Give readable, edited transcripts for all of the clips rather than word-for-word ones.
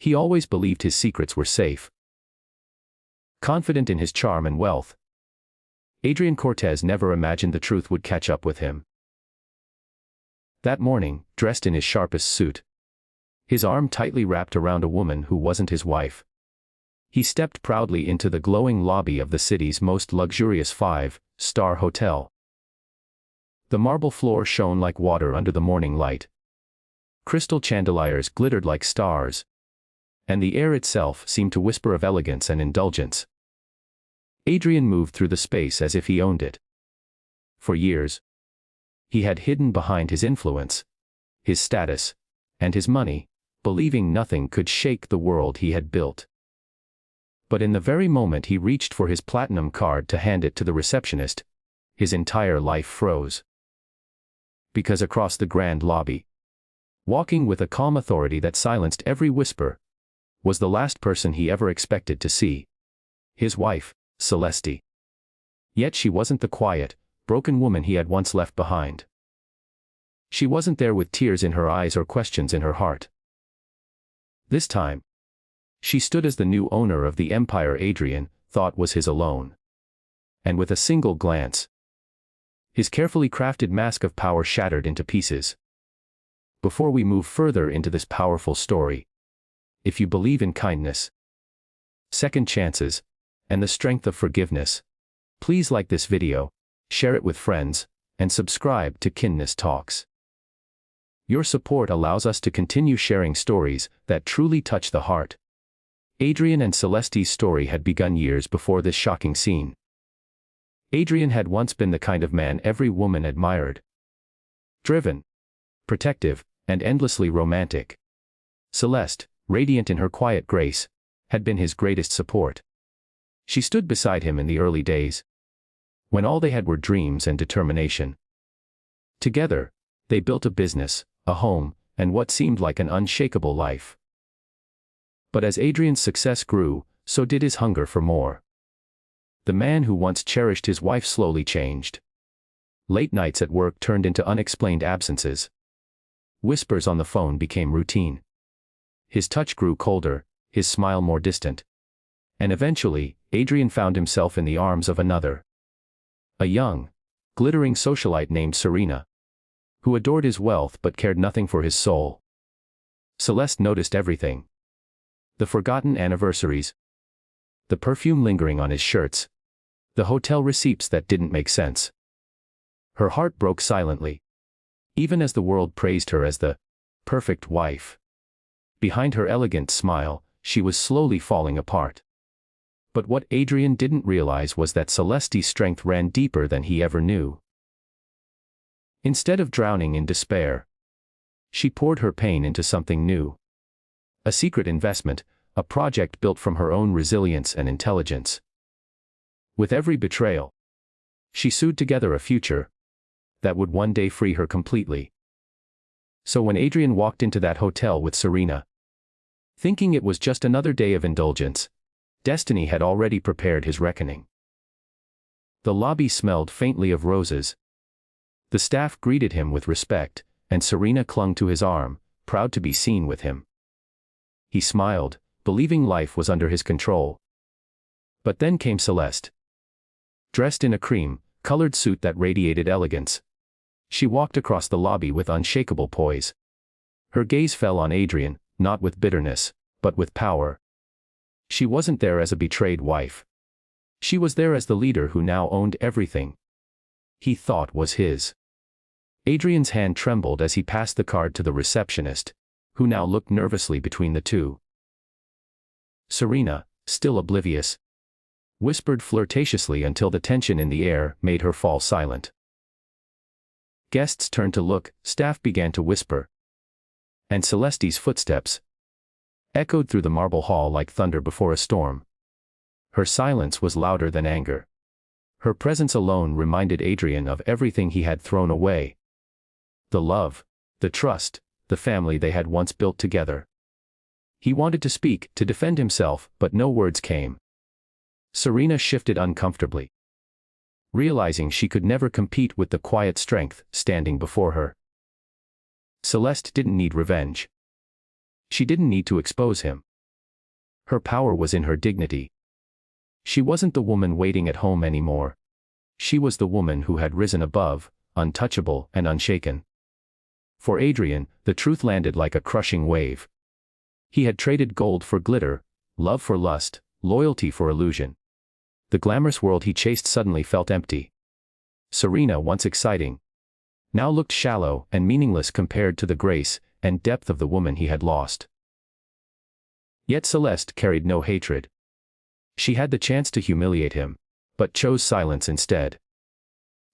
He always believed his secrets were safe. Confident in his charm and wealth, Adrian Cortez never imagined the truth would catch up with him. That morning, dressed in his sharpest suit, his arm tightly wrapped around a woman who wasn't his wife, he stepped proudly into the glowing lobby of the city's most luxurious five-star hotel. The marble floor shone like water under the morning light. Crystal chandeliers glittered like stars, and the air itself seemed to whisper of elegance and indulgence. Adrian moved through the space as if he owned it. For years, he had hidden behind his influence, his status, and his money, believing nothing could shake the world he had built. But in the very moment he reached for his platinum card to hand it to the receptionist, his entire life froze. Because across the grand lobby, walking with a calm authority that silenced every whisper, was the last person he ever expected to see. His wife, Celeste. Yet she wasn't the quiet, broken woman he had once left behind. She wasn't there with tears in her eyes or questions in her heart. This time, she stood as the new owner of the empire Adrian thought was his alone. And with a single glance, his carefully crafted mask of power shattered into pieces. Before we move further into this powerful story, if you believe in kindness, second chances, and the strength of forgiveness, please like this video, share it with friends, and subscribe to Kindness Talks. Your support allows us to continue sharing stories that truly touch the heart. Adrian and Celeste's story had begun years before this shocking scene. Adrian had once been the kind of man every woman admired. Driven, protective, and endlessly romantic. Celeste, radiant in her quiet grace, had been his greatest support. She stood beside him in the early days, when all they had were dreams and determination. Together, they built a business, a home, and what seemed like an unshakable life. But as Adrian's success grew, so did his hunger for more. The man who once cherished his wife slowly changed. Late nights at work turned into unexplained absences. Whispers on the phone became routine. His touch grew colder, his smile more distant. And eventually, Adrian found himself in the arms of another. A young, glittering socialite named Serena, who adored his wealth but cared nothing for his soul. Celeste noticed everything. The forgotten anniversaries, the perfume lingering on his shirts, the hotel receipts that didn't make sense. Her heart broke silently, even as the world praised her as the perfect wife. Behind her elegant smile, she was slowly falling apart. But what Adrian didn't realize was that Celeste's strength ran deeper than he ever knew. Instead of drowning in despair, she poured her pain into something new. A secret investment, a project built from her own resilience and intelligence. With every betrayal, she sewed together a future that would one day free her completely. So when Adrian walked into that hotel with Serena, thinking it was just another day of indulgence, destiny had already prepared his reckoning. The lobby smelled faintly of roses. The staff greeted him with respect, and Serena clung to his arm, proud to be seen with him. He smiled, believing life was under his control. But then came Celeste. Dressed in a cream-colored suit that radiated elegance, she walked across the lobby with unshakable poise. Her gaze fell on Adrian, not with bitterness, but with power. She wasn't there as a betrayed wife. She was there as the leader who now owned everything he thought was his. Adrian's hand trembled as he passed the card to the receptionist, who now looked nervously between the two. Serena, still oblivious, whispered flirtatiously until the tension in the air made her fall silent. Guests turned to look, staff began to whisper. And Celeste's footsteps echoed through the marble hall like thunder before a storm. Her silence was louder than anger. Her presence alone reminded Adrian of everything he had thrown away. The love, the trust, the family they had once built together. He wanted to speak, to defend himself, but no words came. Serena shifted uncomfortably, realizing she could never compete with the quiet strength standing before her. Celeste didn't need revenge. She didn't need to expose him. Her power was in her dignity. She wasn't the woman waiting at home anymore. She was the woman who had risen above, untouchable and unshaken. For Adrian, the truth landed like a crushing wave. He had traded gold for glitter, love for lust, loyalty for illusion. The glamorous world he chased suddenly felt empty. Serena, once exciting, now looked shallow and meaningless compared to the grace and depth of the woman he had lost. Yet Celeste carried no hatred. She had the chance to humiliate him, but chose silence instead.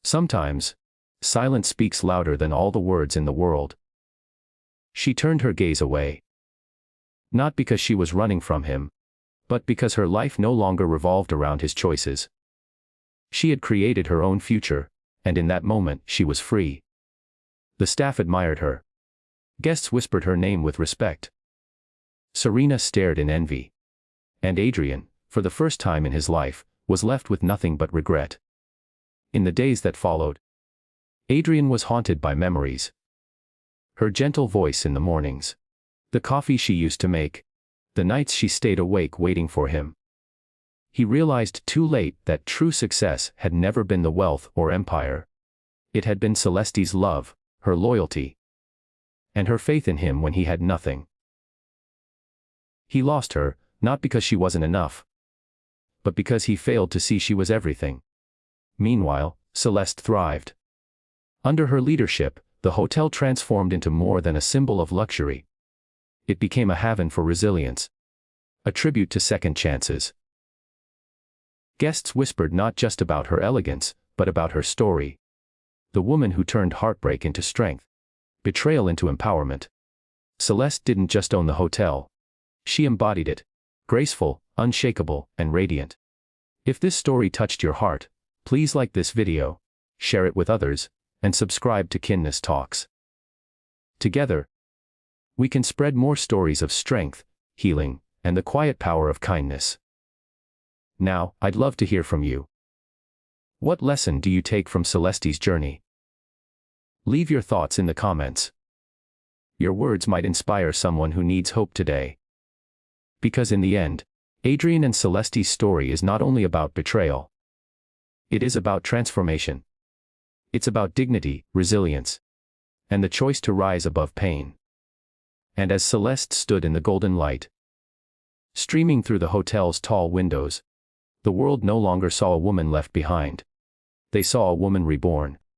Sometimes, silence speaks louder than all the words in the world. She turned her gaze away. Not because she was running from him, but because her life no longer revolved around his choices. She had created her own future, and in that moment she was free. The staff admired her. Guests whispered her name with respect. Serena stared in envy. And Adrian, for the first time in his life, was left with nothing but regret. In the days that followed, Adrian was haunted by memories. Her gentle voice in the mornings. The coffee she used to make. The nights she stayed awake waiting for him. He realized too late that true success had never been the wealth or empire. It had been Celeste's love, her loyalty, and her faith in him when he had nothing. He lost her, not because she wasn't enough, but because he failed to see she was everything. Meanwhile, Celeste thrived. Under her leadership, the hotel transformed into more than a symbol of luxury. It became a haven for resilience. A tribute to second chances. Guests whispered not just about her elegance, but about her story. The woman who turned heartbreak into strength. Betrayal into empowerment. Celeste didn't just own the hotel. She embodied it. Graceful, unshakable, and radiant. If this story touched your heart, please like this video, share it with others, and subscribe to Kindness Talks. Together, we can spread more stories of strength, healing, and the quiet power of kindness. Now, I'd love to hear from you. What lesson do you take from Celeste's journey? Leave your thoughts in the comments. Your words might inspire someone who needs hope today. Because in the end, Adrian and Celeste's story is not only about betrayal. It is about transformation. It's about dignity, resilience, and the choice to rise above pain. And as Celeste stood in the golden light, streaming through the hotel's tall windows, the world no longer saw a woman left behind. They saw a woman reborn.